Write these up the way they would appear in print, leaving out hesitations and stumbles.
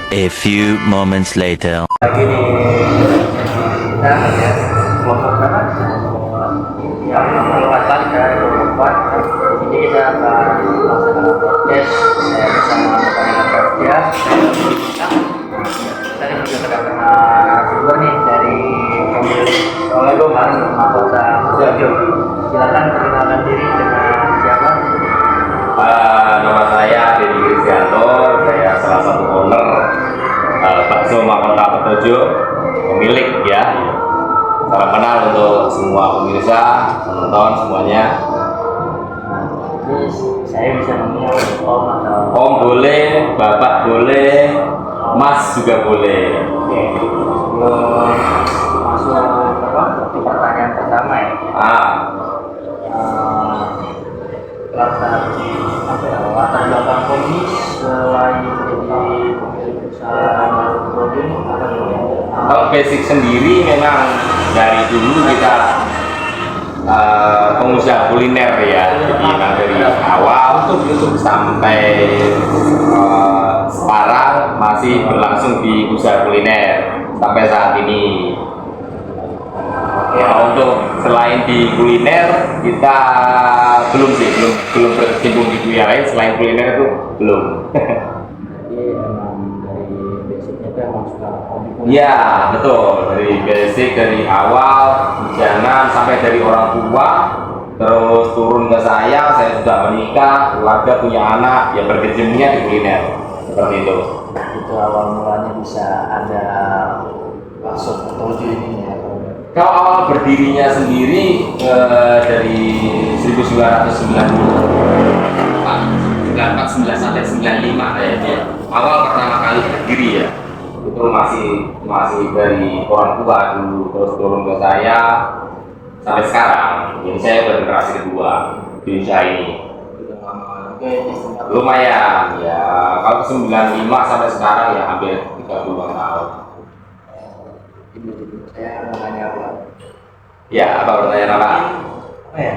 A few moments later. Lagi di kita ya kelompok berapa? Yang kelewatan dari kelompok 4. Jadi kita akan melaksanakan podcast saya bersama rekan-rekan kerja. Tadi juga kedatangan narasumber nih dari pemilik mahkota Sidoarjo. Silakan perkenalkan diri dengan siapa? Nama saya Deddy Kristianto, saya salah satu owner bakso Mahkota Petojo, pemilik ya. Salam kenal untuk semua pemirsa, penonton semuanya. Terus saya bisa memanggil Om atau Om boleh, Bapak boleh, Mas juga boleh. Oke. Sebelum masuk ke pertanyaan pertama ya. Latar belakang Komi selain jadi pemilik usaha produk apa dulu? Kalau basic sendiri memang dari dulu kita pengusaha kuliner ya, jadi memang dari awal sampai sekarang masih berlangsung di usaha kuliner sampai saat ini. Ya, untuk selain di kuliner kita belum berkecimpung di dunia lain selain kuliner itu belum. Jadi emang dari basicnya itu emang suka hobi kuliner. Iya betul, dari basic dari awal jangan sampai dari orang tua terus turun ke saya sudah menikah, keluarga, punya anak, yang berkecimpungnya di kuliner seperti itu. Itu awal mulanya bisa ada bakso Petojo ini ya. Kalau awal berdirinya sendiri dari 1990 1949 sampai 95 kayaknya awal pertama kali berdiri ya, itu masih dari orang tua dulu terus turun ke saya sampai sekarang. Jadi saya generasi kedua di usaha ini. Lumayan ya, kalau 95 sampai sekarang ya hampir 30 tahun. Saya mau nanya apa? Ya, apa pertanyaan apa? Apa ya?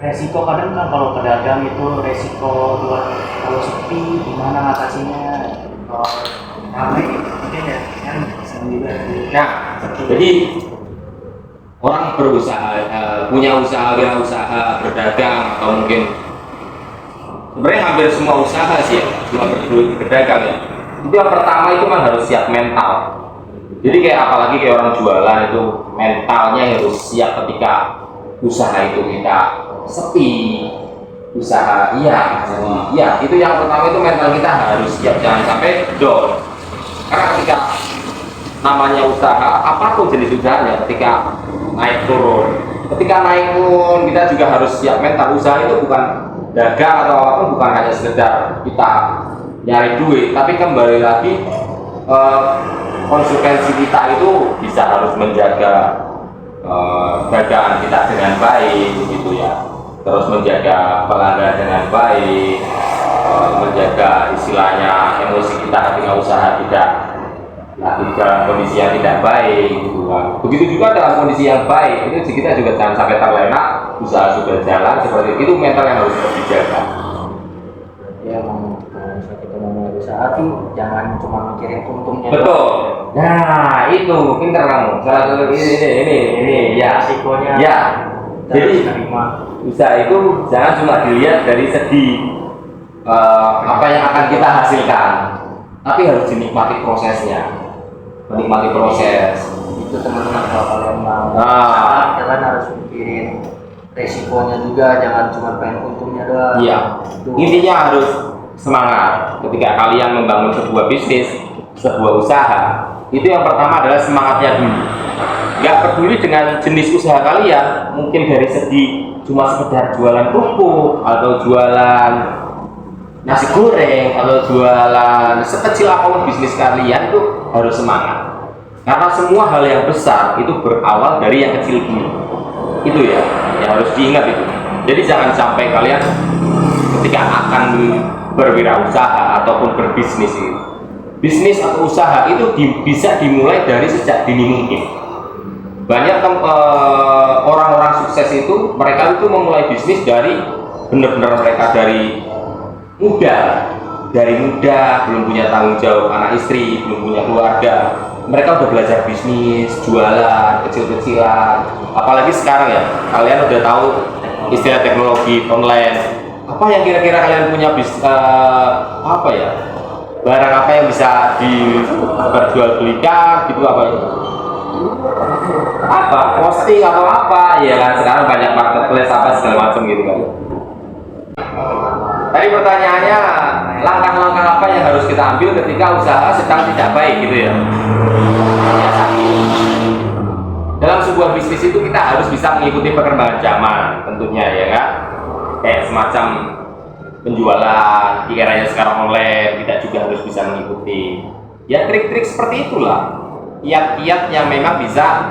Resiko kadang kan kalau pedagang itu resiko buat kalau sepi gimana ngatasinya? Kalau ramai mungkin ya kan bisa juga. Nah, jadi orang berusaha punya usaha, wirausaha, berdagang atau mungkin sebenarnya hampir semua usaha sih ya, semua berdagang ya. Itu yang pertama itu kan harus siap mental. Jadi kayak apalagi kayak orang jualan itu mentalnya harus siap ketika usaha itu kita sepi, usaha itu yang pertama itu mental kita harus siap, jangan sampai down. Karena ketika namanya usaha apapun jenis usahanya, ketika naik turun kita juga harus siap mental. Usaha itu bukan dagang atau apapun, bukan hanya sekedar kita nyari duit, tapi kembali lagi konsekuensi kita itu bisa harus menjaga dagangan kita dengan baik gitu ya, terus menjaga pelanggan dengan baik, menjaga istilahnya emosi kita ketika usaha tidak lagi dalam kondisi yang tidak baik gitu kan. Begitu juga dalam kondisi yang baik itu kita juga jangan sampai terlena, usaha sudah jalan seperti itu, mental yang harus dijaga. Ya emang kalau kita mau mulai usaha tuh jangan cuma mikirin untungnya. Betul. Nah itu pintar kamu. Salah satu ini ya. Resikonya. Ya. Jadi usaha itu jangan cuma dilihat dari segi apa yang akan kita hasilkan, tapi harus dinikmati prosesnya. Menikmati proses. Itu teman-teman kalau kalian mau usaha, kalian harus mikirin resikonya juga, jangan cuma pengen untungnya doang. Iya. Intinya harus semangat ketika kalian membangun sebuah bisnis, sebuah usaha. Itu yang pertama adalah semangatnya dulu. Nggak peduli dengan jenis usaha kalian, mungkin dari segi cuma sekedar jualan kerupuk atau jualan nasi goreng atau jualan sekecil apapun bisnis kalian, itu harus semangat. Karena semua hal yang besar itu berawal dari yang kecil dulu. Itu ya, yang harus diingat itu. Jadi jangan sampai kalian ketika akan berwirausasaha ataupun berbisnis itu, bisnis atau usaha itu bisa dimulai dari sejak dini mungkin. Banyak orang-orang sukses itu mereka itu memulai bisnis dari benar-benar mereka dari muda. dari muda belum punya tanggung jawab anak istri, belum punya keluarga, mereka udah belajar bisnis, jualan kecil-kecilan. Apalagi sekarang ya, kalian udah tahu istilah teknologi online. Apa yang kira-kira kalian punya apa ya? Barang apa yang bisa diperjualbelikan gitu apa ya? Apa? Posting atau apa? Ya kan sekarang banyak marketplace apa segala macam gitu kan. Tadi pertanyaannya, langkah-langkah apa yang harus kita ambil ketika usaha sedang tidak baik gitu ya? Dalam sebuah bisnis itu kita harus bisa mengikuti perkembangan zaman tentunya ya kan? Kayak semacam penjualan, kiranya sekarang online, kita juga harus bisa mengikuti. Ya trik-trik seperti itulah, kiat-kiat yang memang bisa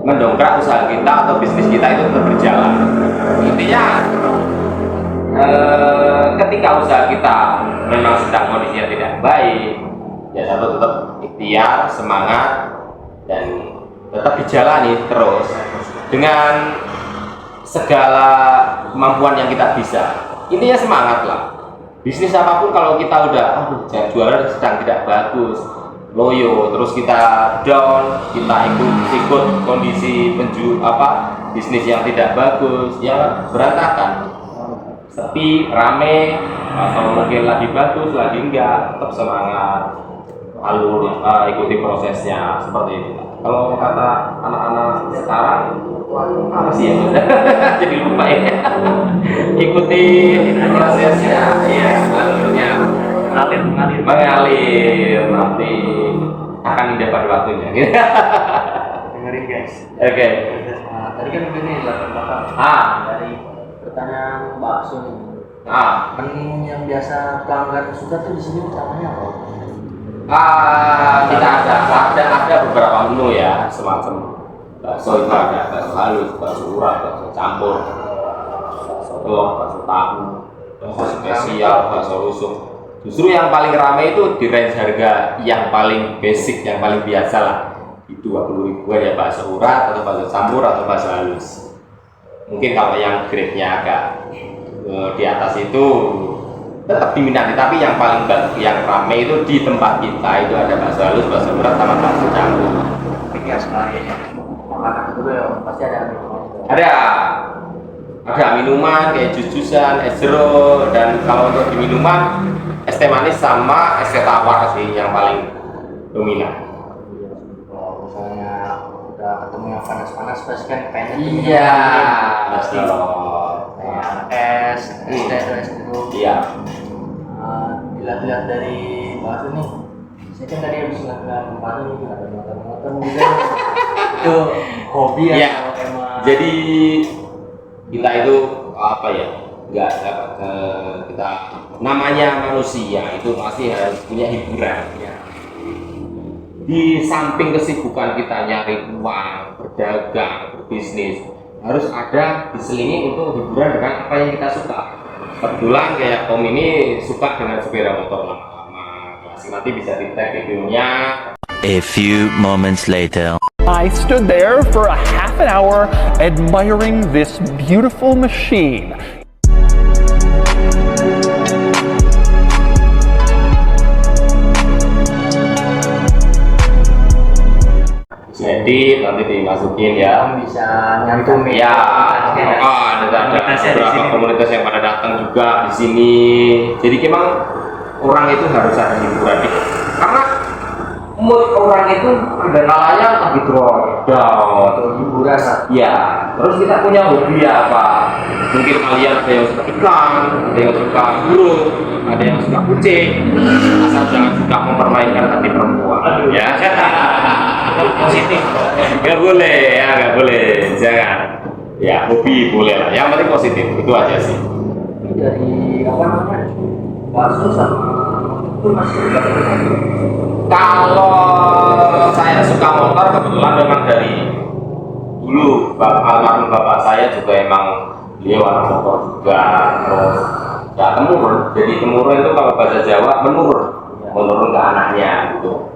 mendongkrak usaha kita atau bisnis kita itu tetap berjalan. Intinya ketika usaha kita memang sedang kondisinya tidak baik, ya satu tetap ikhtiar, semangat, dan tetap dijalani terus dengan segala kemampuan yang kita bisa. Intinya semangat lah. Bisnis apapun kalau kita udah jualan sedang tidak bagus, loyo, terus kita down, kita ikut kondisi bisnis yang tidak bagus, ya berantakan. Sepi, rame, atau mungkin lagi bagus, lagi enggak, tetap semangat, lalu ikuti prosesnya seperti itu. Kalau kata anak-anak sekarang, apa sih ya? Jadi lupa ya. Ikuti prosesnya, ya, alurnya mengalir, nanti akan indah pada waktunya. Dengerin guys. Oke. Tadi kan begini dari pertanyaan bakso nih. Menu yang biasa pelanggan suka tuh di sini utamanya apa? Kita ada beberapa menu ya, semacam bakso itu ada bakso halus, bakso urat, bakso campur, bakso telur, bakso tahu, bakso spesial, bakso rusuk. Justru yang paling ramai itu di range harga yang paling basic, yang paling biasa lah, di 20 ribuan ya, bakso urat atau bakso campur atau bakso halus. Mungkin kalau yang grade-nya agak di atas itu tetap diminati, tapi yang paling yang ramai itu di tempat kita itu ada bakso halus, bakso urat sama bakso campur. Tiga sekali makanan dulu ya, pasti ada minuman. Ada minuman kayak jus-jusan, es jeruk, dan kalau untuk di minuman es teh manis sama es teh tawar sih yang paling dominan. Kalau misalnya udah ketemu yang panas-panas pasti kan pengen Iya, pasti. Kayak es teh es jeruk. Iya. Dilihat dari bakso nih, saya kan tadi habis ngeliat tempatnya nih, ada motor-motor juga. Itu hobi ya? Iya. Jadi kita itu apa ya? Enggak kita namanya manusia itu pasti harus punya hiburan. Ya. Di samping kesibukan kita nyari uang, berdagang, berbisnis, harus ada diselingi untuk hiburan dengan apa yang kita suka. Kebetulan kayak Tom ini suka dengan sepeda motor lama-lama. Nanti bisa di-tag videonya. A few moments later. I stood there for a half an hour admiring this beautiful machine. Jadi nanti dimasukin ya. Bisa nyantumin. Ya, ada beberapa komunitas yang pada datang juga di sini. Jadi memang orang itu harus ada hiburan, karena mood orang itu ada kalanya lagi drop down, Hiburan. ya. Terus kita punya hobi apa? Mungkin kalian ada yang suka ikan, ada yang suka burung, ada yang suka kucing. Asal jangan suka mempermainkan hati perempuan. Ya. Positif. Gak boleh, ya gak boleh, jangan. Ya hobi boleh lah. Yang penting positif itu aja sih. Dari apa namanya? Bakso sama itu masih Kalau saya suka motor kebetulan memang dari dulu almarhum bapak saya juga emang beliau anak motor juga, terus ya temurun. Jadi temurun itu kalau bahasa Jawa menurun ke anaknya gitu.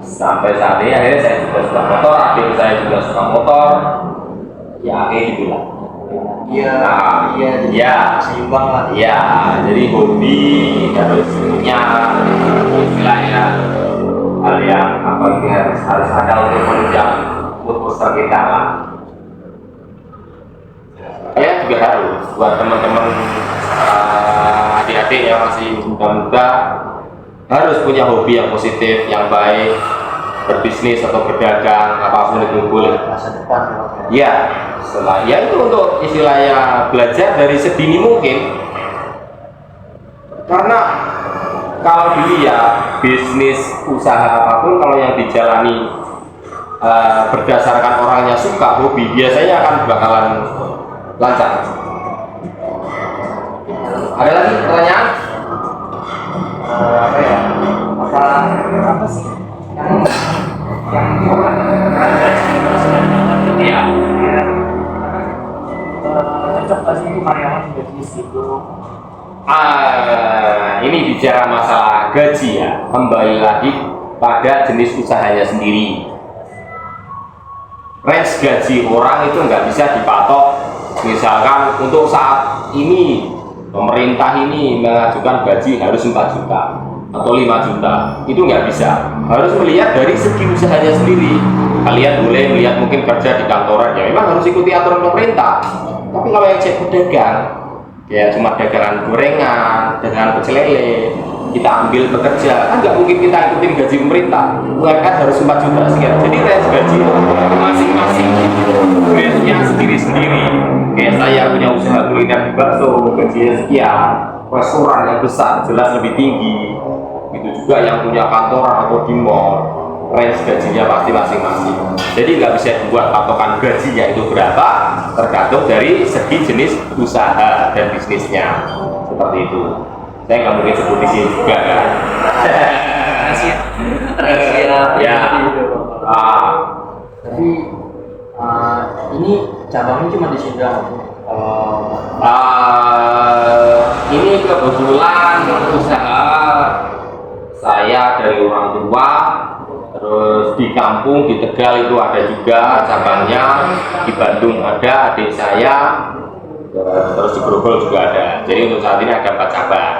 Sampai saat ini akhirnya saya juga suka motor, adik saya juga suka motor, ya kayak gitulah. Iya, Nah, iya, jadi ya. seimbang lah. Ya, jadi hobi harus punya istilahnya hal yang apa ini harus ada untuk menunjang mood booster kita lah. Ya juga harus buat teman-teman adik-adik yang masih muda-muda harus punya hobi yang positif, yang baik, berbisnis atau berdagang apapun itu boleh. Masa depan Ya, setelah ya itu untuk istilahnya belajar dari sedini mungkin. Karena kalau dulu ya bisnis usaha apapun kalau yang dijalani berdasarkan orangnya suka hobi biasanya akan bakalan lancar. Ada lagi pertanyaan? apa ya? Apa sih yang Iya. cocok gak sih karyawan bisnis itu? Ini bicara masalah gaji ya, kembali lagi pada jenis usahanya sendiri. Range gaji orang itu nggak bisa dipatok. Misalkan untuk saat ini pemerintah ini mengajukan gaji harus 4 juta atau 5 juta, itu nggak bisa. Harus melihat dari segi usahanya sendiri. Kalian boleh melihat mungkin kerja di kantoran ya memang harus ikuti aturan pemerintah. Tapi kalau yang cek pedagang ya cuma dagangan gorengan, dagangan pecel lele, kita ambil bekerja kan nggak mungkin kita ikutin gaji pemerintah. UMR harus 4 juta sekian. Jadi range gaji masing-masing range-nya sendiri-sendiri. Kayak saya punya usaha kuliner di bakso, gajinya sekian. Restoran yang besar jelas lebih tinggi. Itu juga yang punya kantoran atau di mall, range gajinya pasti masing-masing. Jadi nggak bisa dibuat patokan gajinya itu berapa, tergantung dari segi jenis usaha dan bisnisnya. Seperti itu. Saya nggak mungkin sebut di sini juga kan. Rahasia. Ya. Tapi ini cabangnya cuma di sini doang. Ini kebetulan usaha saya dari orang tua, terus di kampung di Tegal itu ada juga cabangnya, di Bandung ada adik saya, terus di Grogol juga ada. Jadi untuk saat ini ada 4 cabang,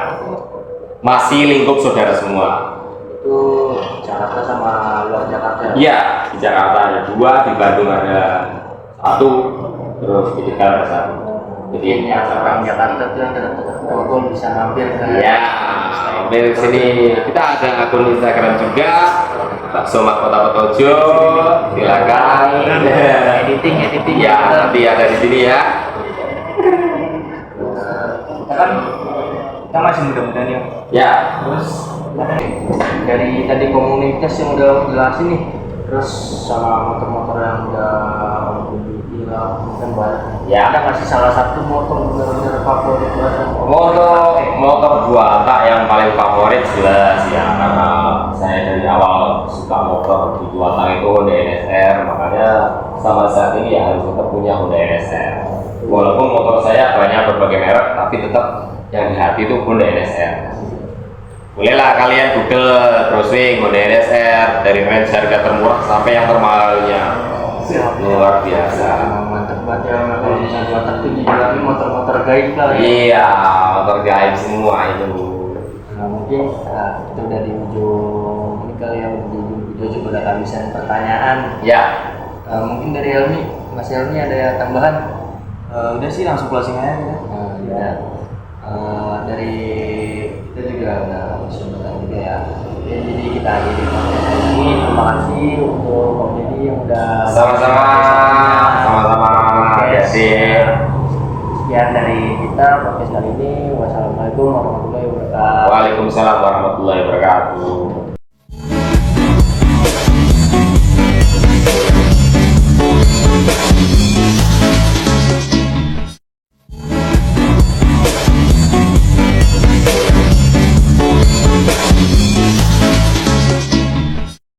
masih lingkup saudara semua. Itu Jakarta sama luar Jakarta. Iya, di Jakarta ada 2, di Bandung ada 1, terus di Tegal ada 1. Jadi ini Orang Jakarta tuh yang dekat-dekat Grogol bisa mampir ke. ya, mampir sini. Kita ada akun Instagram juga, Bakso Mahkota Petojo. Silakan. Editing Ya, nanti ada di sini ya. Kita masih muda-muda nih. Ya, Terus dari tadi komunitas yang udah jelasin nih, terus sama motor-motor yang udah bilang kan banyak. Ya. Ada nggak sih salah satu motor benar-benar favorit buat motor dua tak yang paling favorit jelas ya, karena saya dari awal suka motor di dua tak itu Honda NSR, makanya sama saat ini ya harus tetap punya Honda NSR. Walaupun motor saya banyak berbagai merek, tapi tetap yang di hati itu Honda NSR. Bolehlah kalian Google browsing Honda NSR dari range harga termurah sampai yang termahalnya. Luar biasa. Mantap banget ya, kalau misalnya dua tak itu dibilangin motor-motor gaib lah ya. Iya, motor gaib semua itu. Nah mungkin kita udah di ujung ini kali yang di ujung video juga udah kehabisan pertanyaan. Ya, Mungkin dari Helmi, Mas Helmi ada tambahan? Udah sih langsung closing aja gitu. Ya. Dari kita juga udah sebentar juga ya. Jadi kita akhiri podcast ini. Terima kasih untuk Om Deddy yang udah sama-sama. Podcast. Jadi, Sekian dari kita podcast kali ini. Wassalamualaikum warahmatullahi wabarakatuh. Waalaikumsalam warahmatullahi wabarakatuh.